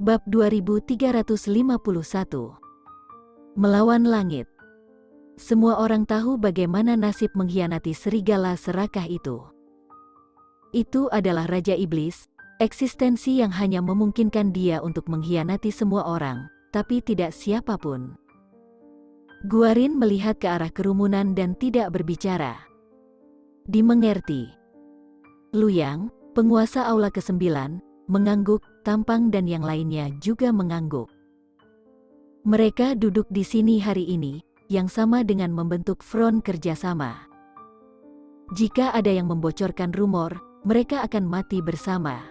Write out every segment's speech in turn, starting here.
Bab 2351. Melawan Langit. Semua orang tahu bagaimana nasib mengkhianati serigala serakah itu. Itu adalah Raja Iblis, eksistensi yang hanya memungkinkan dia untuk mengkhianati semua orang, tapi tidak siapapun. Guarin melihat ke arah kerumunan dan tidak berbicara. Dimengerti. Luyang, penguasa aula ke-9, mengangguk, Tampang dan yang lainnya juga mengangguk. Mereka duduk di sini hari ini, yang sama dengan membentuk front kerjasama. Jika ada yang membocorkan rumor, mereka akan mati bersama.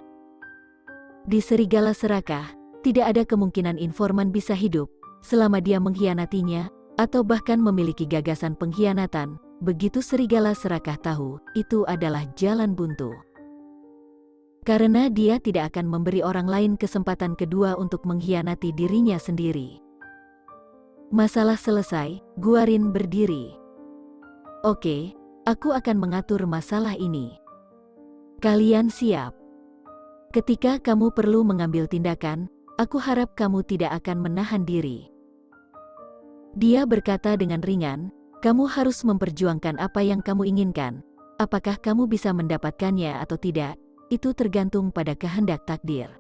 Di serigala serakah, tidak ada kemungkinan informan bisa hidup, selama dia mengkhianatinya, atau bahkan memiliki gagasan pengkhianatan. Begitu serigala serakah tahu, itu adalah jalan buntu. Karena dia tidak akan memberi orang lain kesempatan kedua untuk mengkhianati dirinya sendiri. Masalah selesai, Guarin berdiri. Oke, aku akan mengatur masalah ini. Kalian siap? Ketika kamu perlu mengambil tindakan, aku harap kamu tidak akan menahan diri. Dia berkata dengan ringan, kamu harus memperjuangkan apa yang kamu inginkan. Apakah kamu bisa mendapatkannya atau tidak? Itu tergantung pada kehendak takdir.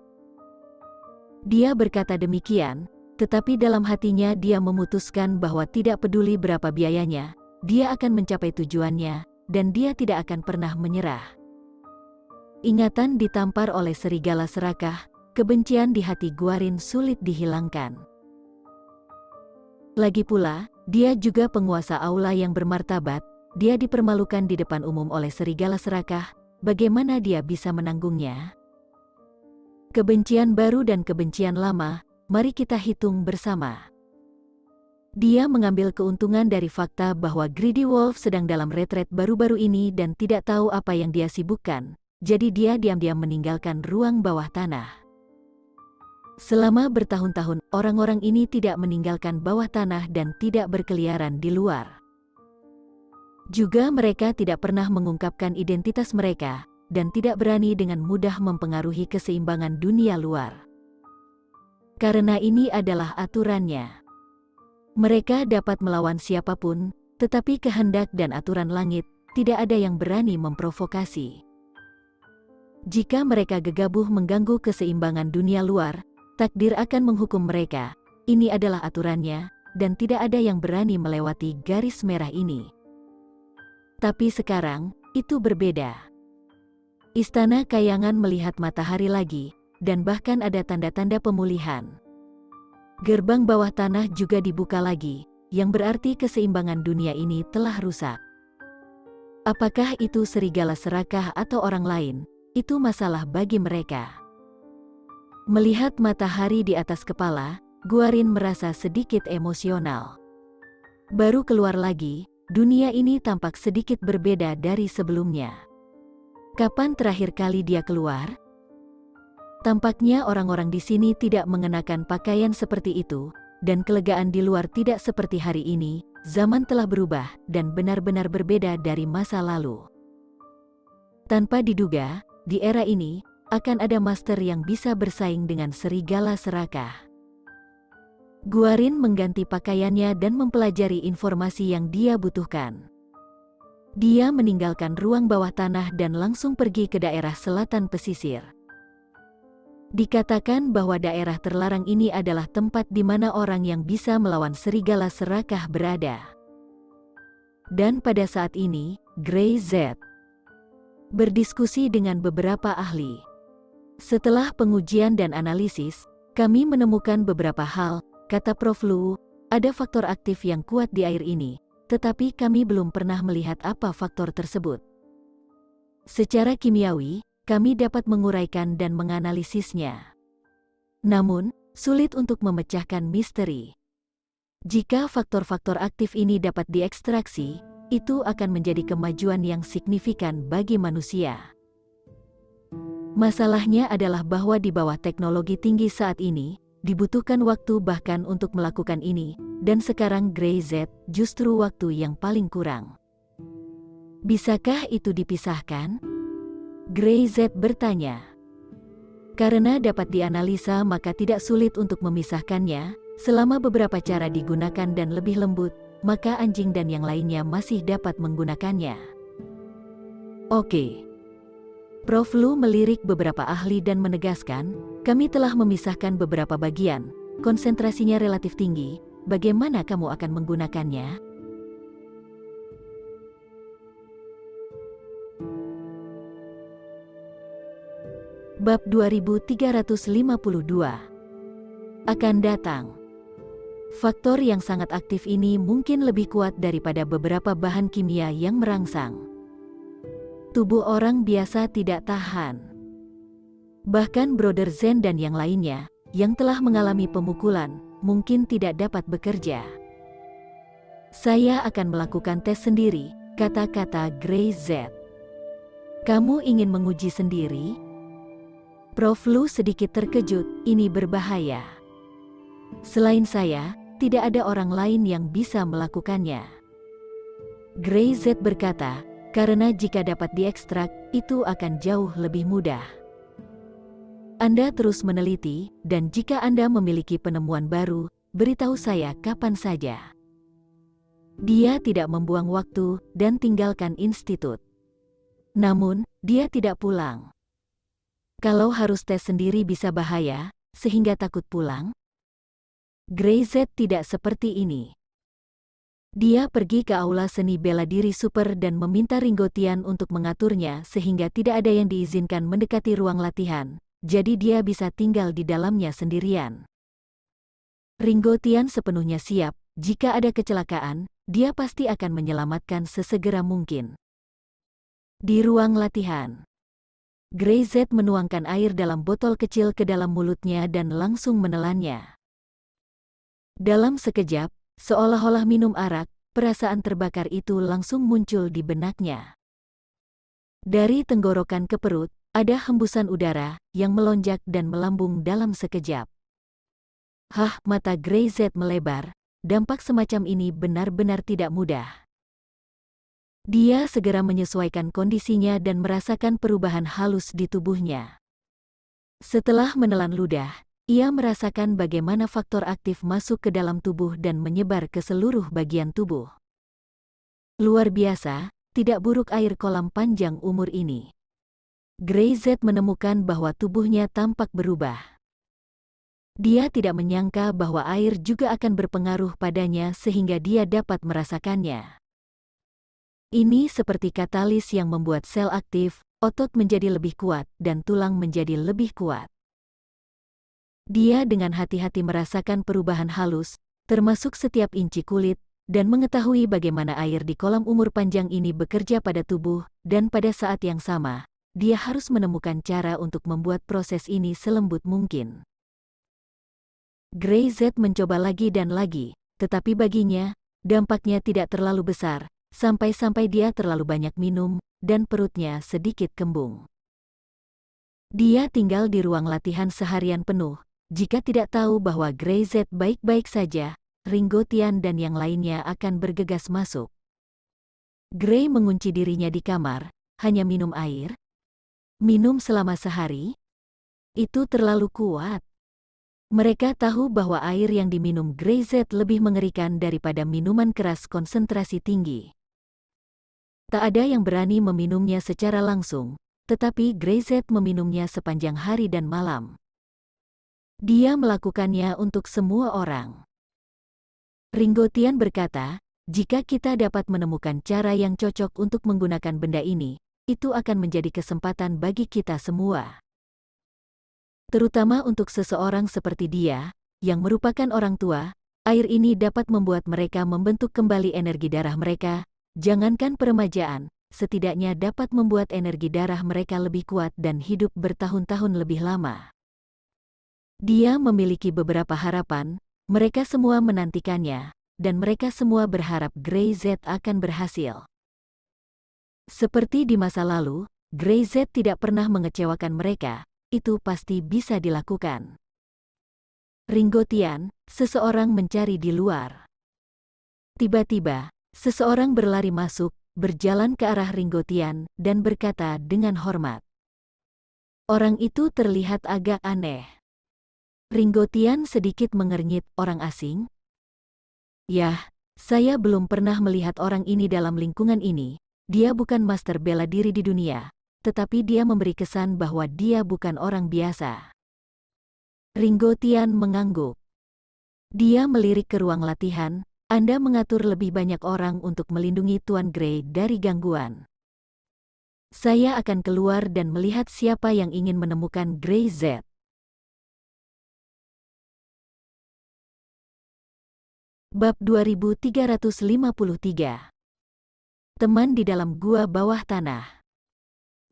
Dia berkata demikian, tetapi dalam hatinya dia memutuskan bahwa tidak peduli berapa biayanya, dia akan mencapai tujuannya, dan dia tidak akan pernah menyerah. Ingatan ditampar oleh serigala serakah, kebencian di hati Guarin sulit dihilangkan. Lagi pula, dia juga penguasa aula yang bermartabat, dia dipermalukan di depan umum oleh serigala serakah. Bagaimana dia bisa menanggungnya? Kebencian baru dan kebencian lama, mari kita hitung bersama. Dia mengambil keuntungan dari fakta bahwa Greedy Wolf sedang dalam retret baru-baru ini dan tidak tahu apa yang dia sibukkan, jadi dia diam-diam meninggalkan ruang bawah tanah. Selama bertahun-tahun, orang-orang ini tidak meninggalkan bawah tanah dan tidak berkeliaran di luar. Juga mereka tidak pernah mengungkapkan identitas mereka, dan tidak berani dengan mudah mempengaruhi keseimbangan dunia luar. Karena ini adalah aturannya. Mereka dapat melawan siapapun, tetapi kehendak dan aturan langit, tidak ada yang berani memprovokasi. Jika mereka gegabah mengganggu keseimbangan dunia luar, takdir akan menghukum mereka. Ini adalah aturannya, dan tidak ada yang berani melewati garis merah ini. Tapi sekarang, itu berbeda. Istana Kayangan melihat matahari lagi, dan bahkan ada tanda-tanda pemulihan. Gerbang bawah tanah juga dibuka lagi, yang berarti keseimbangan dunia ini telah rusak. Apakah itu serigala serakah atau orang lain, itu masalah bagi mereka. Melihat matahari di atas kepala, Guarin merasa sedikit emosional. Baru keluar lagi, dunia ini tampak sedikit berbeda dari sebelumnya. Kapan terakhir kali dia keluar? Tampaknya orang-orang di sini tidak mengenakan pakaian seperti itu, dan kelegaan di luar tidak seperti hari ini. Zaman telah berubah, dan benar-benar berbeda dari masa lalu. Tanpa diduga, di era ini, akan ada master yang bisa bersaing dengan serigala serakah. Guarin mengganti pakaiannya dan mempelajari informasi yang dia butuhkan. Dia meninggalkan ruang bawah tanah dan langsung pergi ke daerah selatan pesisir. Dikatakan bahwa daerah terlarang ini adalah tempat di mana orang yang bisa melawan serigala serakah berada. Dan pada saat ini, Grey Z berdiskusi dengan beberapa ahli. Setelah pengujian dan analisis, kami menemukan beberapa hal, kata Prof. Lu, ada faktor aktif yang kuat di air ini, tetapi kami belum pernah melihat apa faktor tersebut. Secara kimiawi, kami dapat menguraikan dan menganalisisnya. Namun, sulit untuk memecahkan misteri. Jika faktor-faktor aktif ini dapat diekstraksi, itu akan menjadi kemajuan yang signifikan bagi manusia. Masalahnya adalah bahwa di bawah teknologi tinggi saat ini, dibutuhkan waktu bahkan untuk melakukan ini, dan sekarang Grey Z justru waktu yang paling kurang. Bisakah itu dipisahkan? Grey Z bertanya. Karena dapat dianalisa maka tidak sulit untuk memisahkannya, selama beberapa cara digunakan dan lebih lembut, maka anjing dan yang lainnya masih dapat menggunakannya. Oke. Prof. Lu melirik beberapa ahli dan menegaskan, kami telah memisahkan beberapa bagian, konsentrasinya relatif tinggi, bagaimana kamu akan menggunakannya? Bab 2352 akan datang. Faktor yang sangat aktif ini mungkin lebih kuat daripada beberapa bahan kimia yang merangsang. Tubuh orang biasa tidak tahan. Bahkan Brother Zen dan yang lainnya, yang telah mengalami pemukulan, mungkin tidak dapat bekerja. Saya akan melakukan tes sendiri, kata-kata Grey Z. Kamu ingin menguji sendiri? Prof. Lu sedikit terkejut, ini berbahaya. Selain saya, tidak ada orang lain yang bisa melakukannya. Grey Z berkata, karena jika dapat diekstrak, itu akan jauh lebih mudah. Anda terus meneliti, dan jika Anda memiliki penemuan baru, beritahu saya kapan saja. Dia tidak membuang waktu, dan tinggalkan institut. Namun, dia tidak pulang. Kalau harus tes sendiri bisa bahaya, sehingga takut pulang? Grey Z tidak seperti ini. Dia pergi ke aula seni bela diri super dan meminta Ringo Tian untuk mengaturnya sehingga tidak ada yang diizinkan mendekati ruang latihan, jadi dia bisa tinggal di dalamnya sendirian. Ringo Tian sepenuhnya siap, jika ada kecelakaan, dia pasti akan menyelamatkan sesegera mungkin. Di ruang latihan, Grey Z menuangkan air dalam botol kecil ke dalam mulutnya dan langsung menelannya. Dalam sekejap, seolah-olah minum arak, perasaan terbakar itu langsung muncul di benaknya. Dari tenggorokan ke perut, ada hembusan udara yang melonjak dan melambung dalam sekejap. Hah, mata Grey Z melebar, dampak semacam ini benar-benar tidak mudah. Dia segera menyesuaikan kondisinya dan merasakan perubahan halus di tubuhnya. Setelah menelan ludah, ia merasakan bagaimana faktor aktif masuk ke dalam tubuh dan menyebar ke seluruh bagian tubuh. Luar biasa, tidak buruk air kolam panjang umur ini. Grey Z menemukan bahwa tubuhnya tampak berubah. Dia tidak menyangka bahwa air juga akan berpengaruh padanya sehingga dia dapat merasakannya. Ini seperti katalis yang membuat sel aktif, otot menjadi lebih kuat, dan tulang menjadi lebih kuat. Dia dengan hati-hati merasakan perubahan halus, termasuk setiap inci kulit, dan mengetahui bagaimana air di kolam umur panjang ini bekerja pada tubuh, dan pada saat yang sama, dia harus menemukan cara untuk membuat proses ini selembut mungkin. Grey Z mencoba lagi dan lagi, tetapi baginya, dampaknya tidak terlalu besar, sampai-sampai dia terlalu banyak minum, dan perutnya sedikit kembung. Dia tinggal di ruang latihan seharian penuh. Jika tidak tahu bahwa Grey Z baik-baik saja, Ringo Tian dan yang lainnya akan bergegas masuk. Grey mengunci dirinya di kamar, hanya minum air. Minum selama sehari? Itu terlalu kuat. Mereka tahu bahwa air yang diminum Grey Z lebih mengerikan daripada minuman keras konsentrasi tinggi. Tak ada yang berani meminumnya secara langsung, tetapi Grey Z meminumnya sepanjang hari dan malam. Dia melakukannya untuk semua orang. Ringo Tian berkata, jika kita dapat menemukan cara yang cocok untuk menggunakan benda ini, itu akan menjadi kesempatan bagi kita semua. Terutama untuk seseorang seperti dia, yang merupakan orang tua, air ini dapat membuat mereka membentuk kembali energi darah mereka, jangankan peremajaan, setidaknya dapat membuat energi darah mereka lebih kuat dan hidup bertahun-tahun lebih lama. Dia memiliki beberapa harapan, mereka semua menantikannya, dan mereka semua berharap Grey Z akan berhasil. Seperti di masa lalu, Grey Z tidak pernah mengecewakan mereka, itu pasti bisa dilakukan. Ringo Tian, seseorang mencari di luar. Tiba-tiba, seseorang berlari masuk, berjalan ke arah Ringo Tian, dan berkata dengan hormat. Orang itu terlihat agak aneh. Ringo Tian sedikit mengernyit, orang asing? Yah, saya belum pernah melihat orang ini dalam lingkungan ini. Dia bukan master bela diri di dunia, tetapi dia memberi kesan bahwa dia bukan orang biasa. Ringo Tian mengangguk. Dia melirik ke ruang latihan. Anda mengatur lebih banyak orang untuk melindungi Tuan Gray dari gangguan. Saya akan keluar dan melihat siapa yang ingin menemukan Gray Z. Bab 2353. Teman di dalam gua bawah tanah.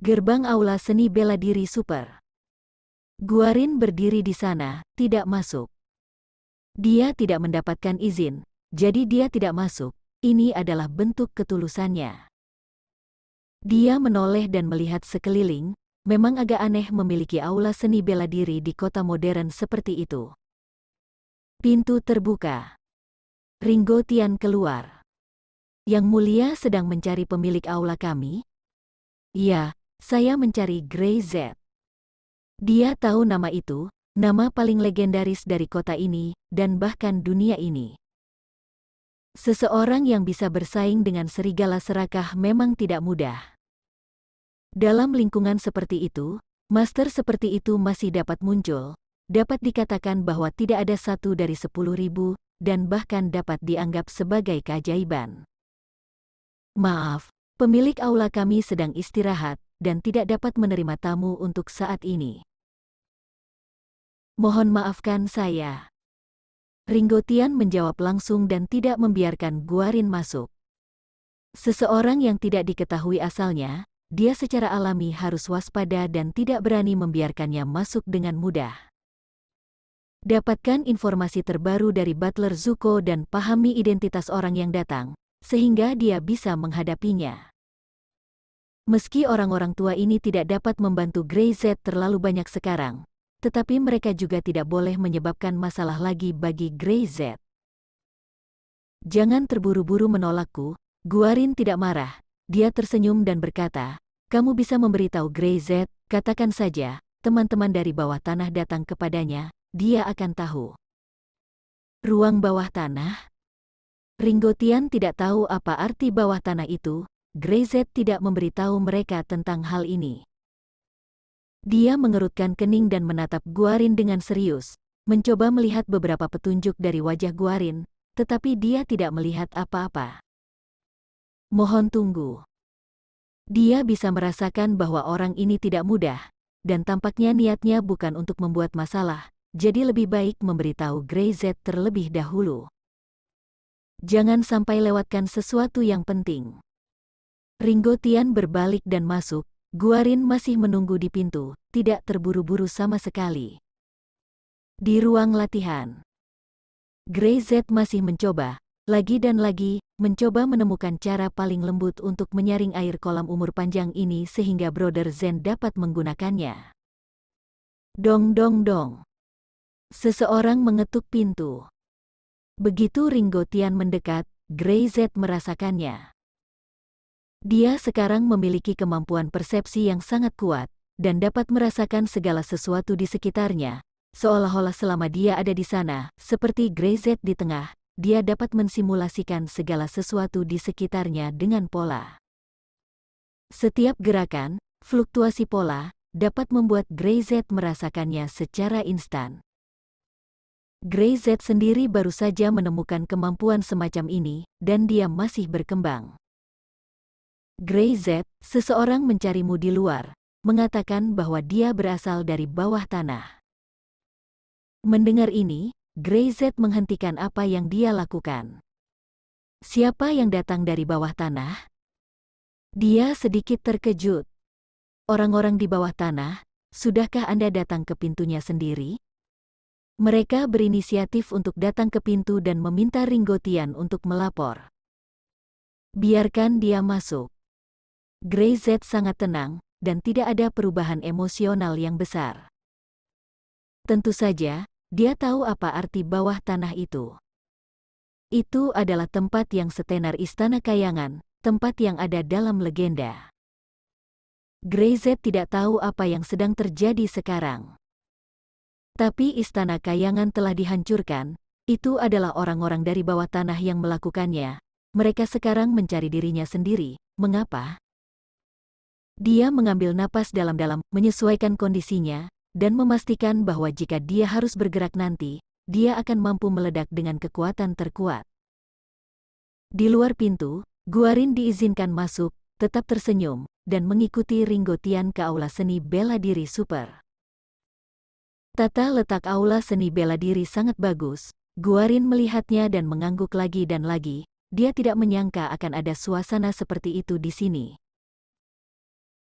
Gerbang aula seni bela diri super. Guarin berdiri di sana, tidak masuk. Dia tidak mendapatkan izin, jadi dia tidak masuk. Ini adalah bentuk ketulusannya. Dia menoleh dan melihat sekeliling. Memang agak aneh memiliki aula seni bela diri di kota modern seperti itu. Pintu terbuka. Ringo Tian keluar. Yang Mulia sedang mencari pemilik aula kami? Ya, saya mencari Gray Z. Dia tahu nama itu, nama paling legendaris dari kota ini, dan bahkan dunia ini. Seseorang yang bisa bersaing dengan serigala serakah memang tidak mudah. Dalam lingkungan seperti itu, master seperti itu masih dapat muncul. Dapat dikatakan bahwa tidak ada 1 dari 10.000, dan bahkan dapat dianggap sebagai keajaiban. Maaf, pemilik aula kami sedang istirahat, dan tidak dapat menerima tamu untuk saat ini. Mohon maafkan saya. Ringo Tian menjawab langsung dan tidak membiarkan Guarin masuk. Seseorang yang tidak diketahui asalnya, dia secara alami harus waspada dan tidak berani membiarkannya masuk dengan mudah. Dapatkan informasi terbaru dari Butler Zuko dan pahami identitas orang yang datang, sehingga dia bisa menghadapinya. Meski orang-orang tua ini tidak dapat membantu Gray Z terlalu banyak sekarang, tetapi mereka juga tidak boleh menyebabkan masalah lagi bagi Gray Z. Jangan terburu-buru menolakku, Guarin tidak marah. Dia tersenyum dan berkata, kamu bisa memberitahu Gray Z, katakan saja, teman-teman dari bawah tanah datang kepadanya, dia akan tahu. Ruang bawah tanah? Ringo Tian tidak tahu apa arti bawah tanah itu. Gray Z tidak memberitahu mereka tentang hal ini. Dia mengerutkan kening dan menatap Guarin dengan serius, mencoba melihat beberapa petunjuk dari wajah Guarin, tetapi dia tidak melihat apa-apa. Mohon tunggu. Dia bisa merasakan bahwa orang ini tidak mudah, dan tampaknya niatnya bukan untuk membuat masalah, jadi lebih baik memberitahu Gray Z terlebih dahulu. Jangan sampai lewatkan sesuatu yang penting. Ringo Tian berbalik dan masuk. Guarin masih menunggu di pintu, tidak terburu-buru sama sekali. Di ruang latihan, Gray Z masih mencoba, lagi dan lagi, mencoba menemukan cara paling lembut untuk menyaring air kolam umur panjang ini sehingga Brother Zen dapat menggunakannya. Dong dong dong. Seseorang mengetuk pintu. Begitu Ringo Tian mendekat, Gray Z merasakannya. Dia sekarang memiliki kemampuan persepsi yang sangat kuat, dan dapat merasakan segala sesuatu di sekitarnya, seolah-olah selama dia ada di sana, seperti Gray Z di tengah, dia dapat mensimulasikan segala sesuatu di sekitarnya dengan pola. Setiap gerakan, fluktuasi pola, dapat membuat Gray Z merasakannya secara instan. Gray Z sendiri baru saja menemukan kemampuan semacam ini, dan dia masih berkembang. Gray Z, seseorang mencarimu di luar, mengatakan bahwa dia berasal dari bawah tanah. Mendengar ini, Gray Z menghentikan apa yang dia lakukan. Siapa yang datang dari bawah tanah? Dia sedikit terkejut. Orang-orang di bawah tanah, sudahkah Anda datang ke pintunya sendiri? Mereka berinisiatif untuk datang ke pintu dan meminta Ringo Tian untuk melapor. Biarkan dia masuk. Gray Z sangat tenang, dan tidak ada perubahan emosional yang besar. Tentu saja, dia tahu apa arti bawah tanah itu. Itu adalah tempat yang setenar Istana Kayangan, tempat yang ada dalam legenda. Greyzeth tidak tahu apa yang sedang terjadi sekarang. Tapi Istana Kayangan telah dihancurkan, itu adalah orang-orang dari bawah tanah yang melakukannya. Mereka sekarang mencari dirinya sendiri. Mengapa? Dia mengambil napas dalam-dalam, menyesuaikan kondisinya, dan memastikan bahwa jika dia harus bergerak nanti, dia akan mampu meledak dengan kekuatan terkuat. Di luar pintu, Guarin diizinkan masuk, tetap tersenyum, dan mengikuti Ringo Tian ke aula seni bela diri super. Tata letak aula seni bela diri sangat bagus. Guarin melihatnya dan mengangguk lagi dan lagi. Dia tidak menyangka akan ada suasana seperti itu di sini.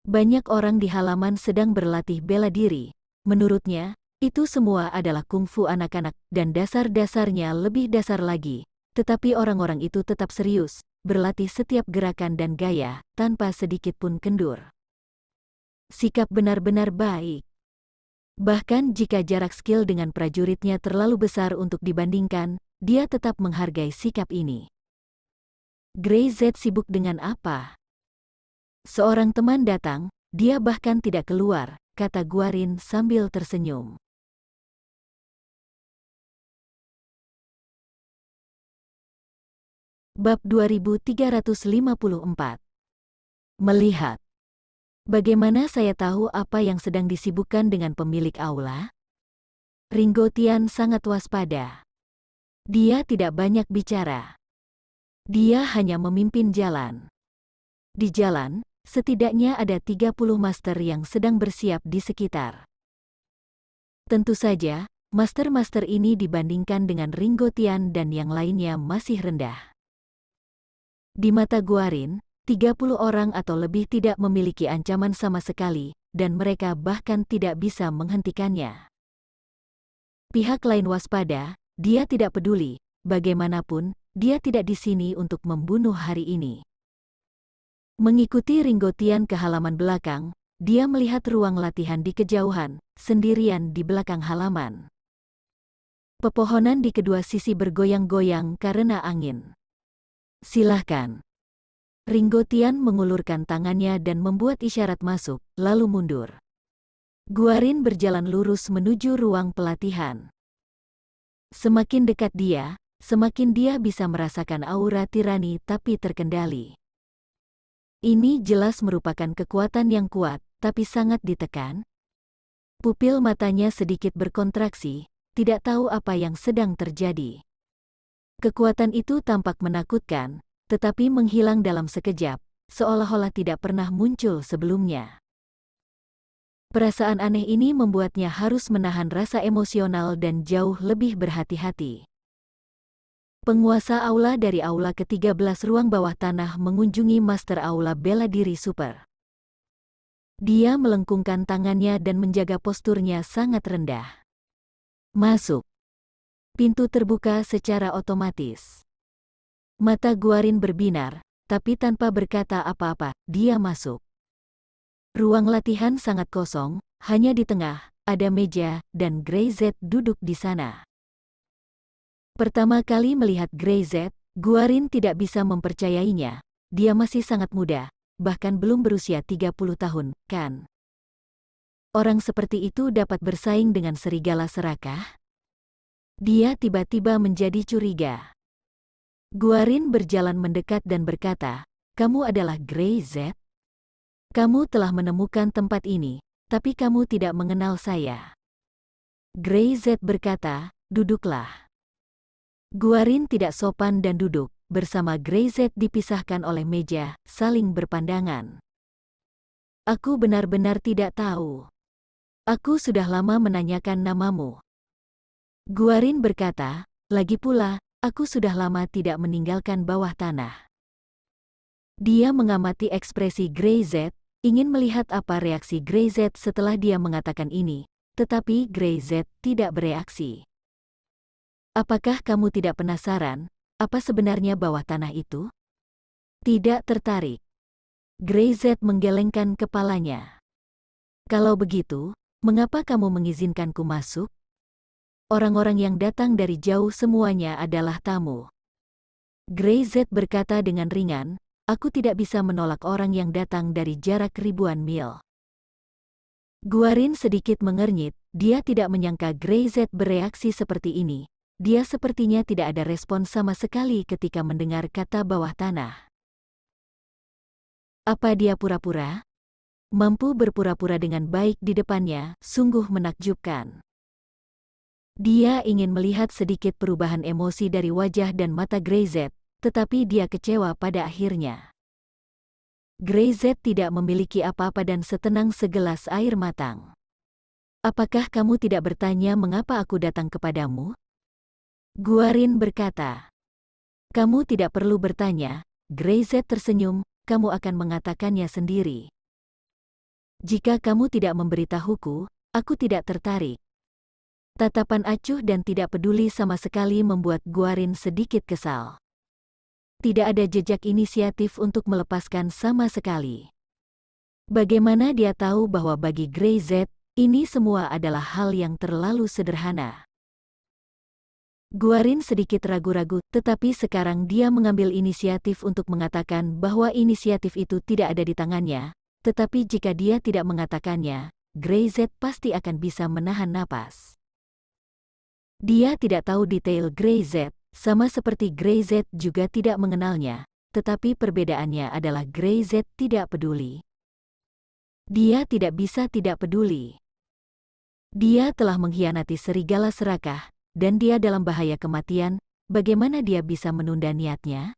Banyak orang di halaman sedang berlatih bela diri. Menurutnya, itu semua adalah kungfu anak-anak, dan dasar-dasarnya lebih dasar lagi. Tetapi orang-orang itu tetap serius, berlatih setiap gerakan dan gaya, tanpa sedikit pun kendur. Sikap benar-benar baik. Bahkan jika jarak skill dengan prajuritnya terlalu besar untuk dibandingkan, dia tetap menghargai sikap ini. Greyzeth sibuk dengan apa? Seorang teman datang, dia bahkan tidak keluar, kata Guarin sambil tersenyum. Bab 2354. Melihat. Bagaimana saya tahu apa yang sedang disibukkan dengan pemilik aula? Ringo Tian sangat waspada. Dia tidak banyak bicara. Dia hanya memimpin jalan. Di jalan, setidaknya ada 30 master yang sedang bersiap di sekitar. Tentu saja, master-master ini dibandingkan dengan Ringo Tian dan yang lainnya masih rendah. Di mata Guarin, 30 orang atau lebih tidak memiliki ancaman sama sekali, dan mereka bahkan tidak bisa menghentikannya. Pihak lain waspada, dia tidak peduli, bagaimanapun, dia tidak di sini untuk membunuh hari ini. Mengikuti Ringo Tian ke halaman belakang, dia melihat ruang latihan di kejauhan, sendirian di belakang halaman. Pepohonan di kedua sisi bergoyang-goyang karena angin. Silahkan. Ringo Tian mengulurkan tangannya dan membuat isyarat masuk, lalu mundur. Guarin berjalan lurus menuju ruang pelatihan. Semakin dekat dia, semakin dia bisa merasakan aura tirani tapi terkendali. Ini jelas merupakan kekuatan yang kuat, tapi sangat ditekan. Pupil matanya sedikit berkontraksi, tidak tahu apa yang sedang terjadi. Kekuatan itu tampak menakutkan, tetapi menghilang dalam sekejap, seolah-olah tidak pernah muncul sebelumnya. Perasaan aneh ini membuatnya harus menahan rasa emosional dan jauh lebih berhati-hati. Penguasa aula dari aula ke-13 ruang bawah tanah mengunjungi Master Aula Bela Diri Super. Dia melengkungkan tangannya dan menjaga posturnya sangat rendah. Masuk. Pintu terbuka secara otomatis. Mata Guarin berbinar, tapi tanpa berkata apa-apa, dia masuk. Ruang latihan sangat kosong, hanya di tengah, ada meja, dan Greyzeth duduk di sana. Pertama kali melihat Greyzeth, Guarin tidak bisa mempercayainya. Dia masih sangat muda, bahkan belum berusia 30 tahun, kan? Orang seperti itu dapat bersaing dengan serigala serakah? Dia tiba-tiba menjadi curiga. Guarin berjalan mendekat dan berkata, "Kamu adalah Greyzeth? Kamu telah menemukan tempat ini, tapi kamu tidak mengenal saya." Greyzeth berkata, "Duduklah." Guarin tidak sopan dan duduk, bersama Greyzeth dipisahkan oleh meja, saling berpandangan. "Aku benar-benar tidak tahu. Aku sudah lama menanyakan namamu." Guarin berkata, "Lagi pula, aku sudah lama tidak meninggalkan bawah tanah." Dia mengamati ekspresi Greyzeth, ingin melihat apa reaksi Greyzeth setelah dia mengatakan ini, tetapi Greyzeth tidak bereaksi. "Apakah kamu tidak penasaran, apa sebenarnya bawah tanah itu?" "Tidak tertarik." Greyzeth menggelengkan kepalanya. "Kalau begitu, mengapa kamu mengizinkanku masuk?" Orang-orang yang datang dari jauh semuanya adalah tamu. Greyz berkata dengan ringan, aku tidak bisa menolak orang yang datang dari jarak ribuan mil. Guarin sedikit mengernyit, dia tidak menyangka Greyz bereaksi seperti ini. Dia sepertinya tidak ada respon sama sekali ketika mendengar kata bawah tanah. Apa dia pura-pura? Mampu berpura-pura dengan baik di depannya, sungguh menakjubkan. Dia ingin melihat sedikit perubahan emosi dari wajah dan mata Greyz, tetapi dia kecewa pada akhirnya. Greyz tidak memiliki apa-apa dan setenang segelas air matang. Apakah kamu tidak bertanya mengapa aku datang kepadamu? Guarin berkata. Kamu tidak perlu bertanya, Greyz tersenyum, kamu akan mengatakannya sendiri. Jika kamu tidak memberitahuku, aku tidak tertarik. Tatapan acuh dan tidak peduli sama sekali membuat Guarin sedikit kesal. Tidak ada jejak inisiatif untuk melepaskan sama sekali. Bagaimana dia tahu bahwa bagi Greyz, ini semua adalah hal yang terlalu sederhana? Guarin sedikit ragu-ragu, tetapi sekarang dia mengambil inisiatif untuk mengatakan bahwa inisiatif itu tidak ada di tangannya, tetapi jika dia tidak mengatakannya, Greyz pasti akan bisa menahan napas. Dia tidak tahu detail Greyz, sama seperti Greyz juga tidak mengenalnya, tetapi perbedaannya adalah Greyz tidak peduli. Dia tidak bisa tidak peduli. Dia telah mengkhianati serigala serakah, dan dia dalam bahaya kematian, bagaimana dia bisa menunda niatnya?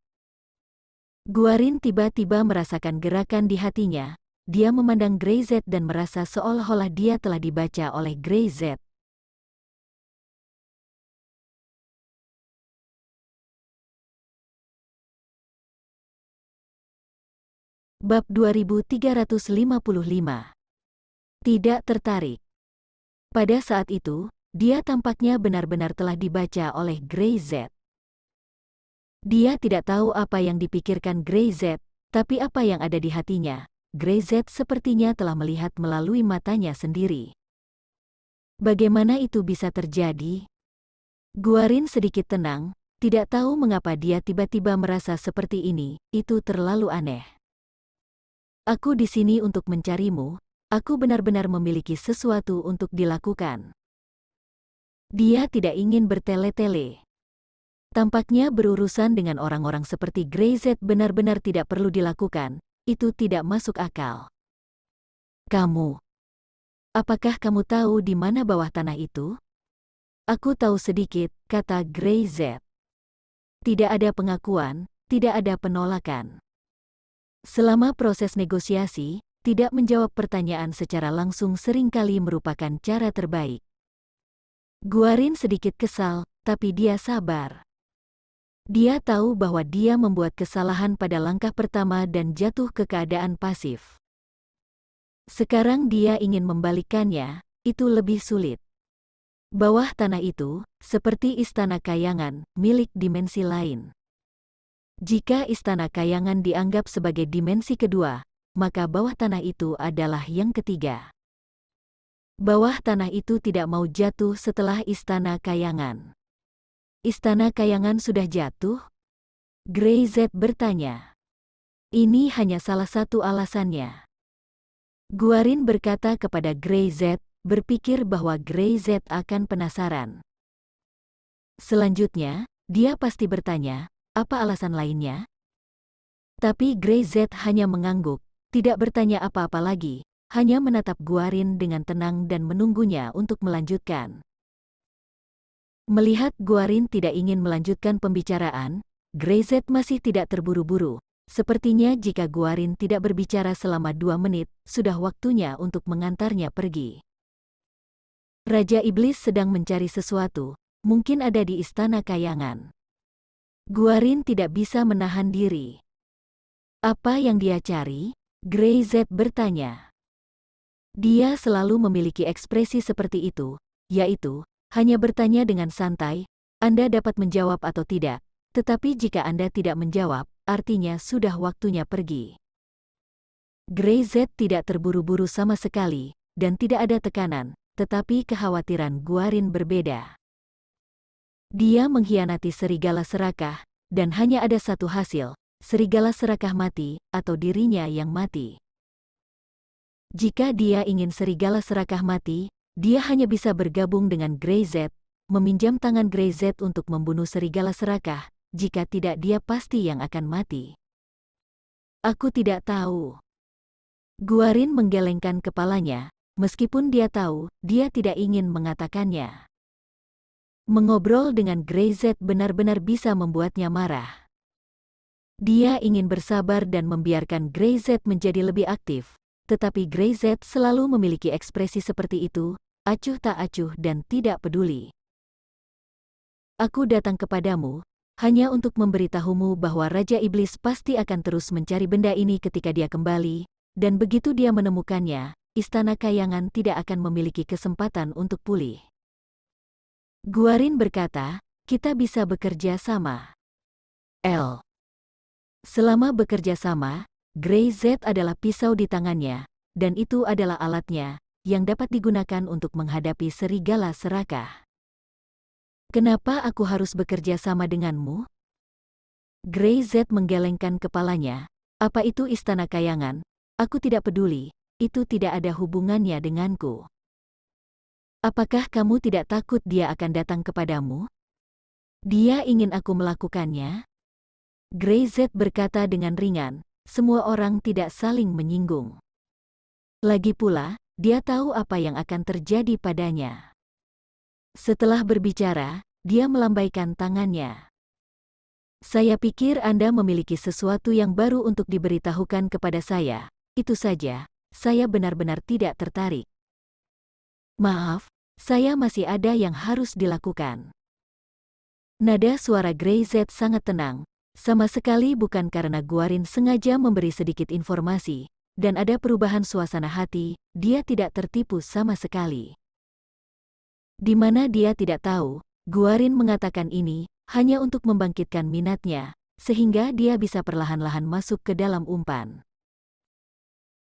Guarin tiba-tiba merasakan gerakan di hatinya, dia memandang Greyz dan merasa seolah-olah dia telah dibaca oleh Greyz. Bab 2355. Tidak tertarik. Pada saat itu, dia tampaknya benar-benar telah dibaca oleh Greyz. Dia tidak tahu apa yang dipikirkan Greyz, tapi apa yang ada di hatinya. Greyz sepertinya telah melihat melalui matanya sendiri. Bagaimana itu bisa terjadi? Guarin sedikit tenang, tidak tahu mengapa dia tiba-tiba merasa seperti ini, itu terlalu aneh. Aku di sini untuk mencarimu, aku benar-benar memiliki sesuatu untuk dilakukan. Dia tidak ingin bertele-tele. Tampaknya berurusan dengan orang-orang seperti Greyz benar-benar tidak perlu dilakukan, itu tidak masuk akal. Kamu. Apakah kamu tahu di mana bawah tanah itu? Aku tahu sedikit, kata Greyz. Tidak ada pengakuan, tidak ada penolakan. Selama proses negosiasi, tidak menjawab pertanyaan secara langsung seringkali merupakan cara terbaik. Guarin sedikit kesal, tapi dia sabar. Dia tahu bahwa dia membuat kesalahan pada langkah pertama dan jatuh ke keadaan pasif. Sekarang dia ingin membalikkannya, itu lebih sulit. Bawah tanah itu, seperti istana kayangan, milik dimensi lain. Jika istana kayangan dianggap sebagai dimensi kedua, maka bawah tanah itu adalah yang ketiga. Bawah tanah itu tidak mau jatuh setelah istana kayangan. Istana kayangan sudah jatuh? Greyz bertanya. Ini hanya salah satu alasannya. Guarin berkata kepada Greyz, berpikir bahwa Greyz akan penasaran. Selanjutnya, dia pasti bertanya, apa alasan lainnya? Tapi Greyz hanya mengangguk, tidak bertanya apa-apa lagi, hanya menatap Guarin dengan tenang dan menunggunya untuk melanjutkan. Melihat Guarin tidak ingin melanjutkan pembicaraan, Greyz masih tidak terburu-buru. Sepertinya jika Guarin tidak berbicara selama 2 menit, sudah waktunya untuk mengantarnya pergi. Raja Iblis sedang mencari sesuatu, mungkin ada di istana kayangan. Guarin tidak bisa menahan diri. Apa yang dia cari? Greyz bertanya. Dia selalu memiliki ekspresi seperti itu, yaitu, hanya bertanya dengan santai, Anda dapat menjawab atau tidak, tetapi jika Anda tidak menjawab, artinya sudah waktunya pergi. Greyz tidak terburu-buru sama sekali, dan tidak ada tekanan, tetapi kekhawatiran Guarin berbeda. Dia mengkhianati serigala serakah, dan hanya ada satu hasil, serigala serakah mati, atau dirinya yang mati. Jika dia ingin serigala serakah mati, dia hanya bisa bergabung dengan Grey Z, meminjam tangan Grey Z untuk membunuh serigala serakah, jika tidak dia pasti yang akan mati. Aku tidak tahu. Guarin menggelengkan kepalanya, meskipun dia tahu, dia tidak ingin mengatakannya. Mengobrol dengan Grey Z benar-benar bisa membuatnya marah. Dia ingin bersabar dan membiarkan Grey Z menjadi lebih aktif, tetapi Grey Z selalu memiliki ekspresi seperti itu, acuh tak acuh dan tidak peduli. Aku datang kepadamu, hanya untuk memberitahumu bahwa Raja Iblis pasti akan terus mencari benda ini ketika dia kembali, dan begitu dia menemukannya, Istana Kayangan tidak akan memiliki kesempatan untuk pulih. Guarin berkata, kita bisa bekerja sama. Selama bekerja sama, Grey Z adalah pisau di tangannya, dan itu adalah alatnya, yang dapat digunakan untuk menghadapi serigala serakah. Kenapa aku harus bekerja sama denganmu? Grey Z menggelengkan kepalanya. Apa itu Istana Kayangan? Aku tidak peduli, itu tidak ada hubungannya denganku. Apakah kamu tidak takut dia akan datang kepadamu? Dia ingin aku melakukannya? Grey Z berkata dengan ringan, semua orang tidak saling menyinggung. Lagi pula, dia tahu apa yang akan terjadi padanya. Setelah berbicara, dia melambaikan tangannya. Saya pikir Anda memiliki sesuatu yang baru untuk diberitahukan kepada saya, itu saja, saya benar-benar tidak tertarik. Maaf, saya masih ada yang harus dilakukan. Nada suara Grey Z sangat tenang, sama sekali bukan karena Guarin sengaja memberi sedikit informasi, dan ada perubahan suasana hati, dia tidak tertipu sama sekali. Di mana dia tidak tahu, Guarin mengatakan ini, hanya untuk membangkitkan minatnya, sehingga dia bisa perlahan-lahan masuk ke dalam umpan.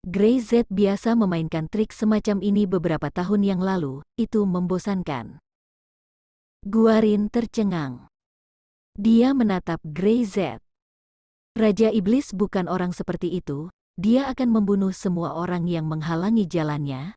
Grey Z biasa memainkan trik semacam ini beberapa tahun yang lalu, itu membosankan. Guarin tercengang. Dia menatap Grey Z. Raja Iblis bukan orang seperti itu, dia akan membunuh semua orang yang menghalangi jalannya.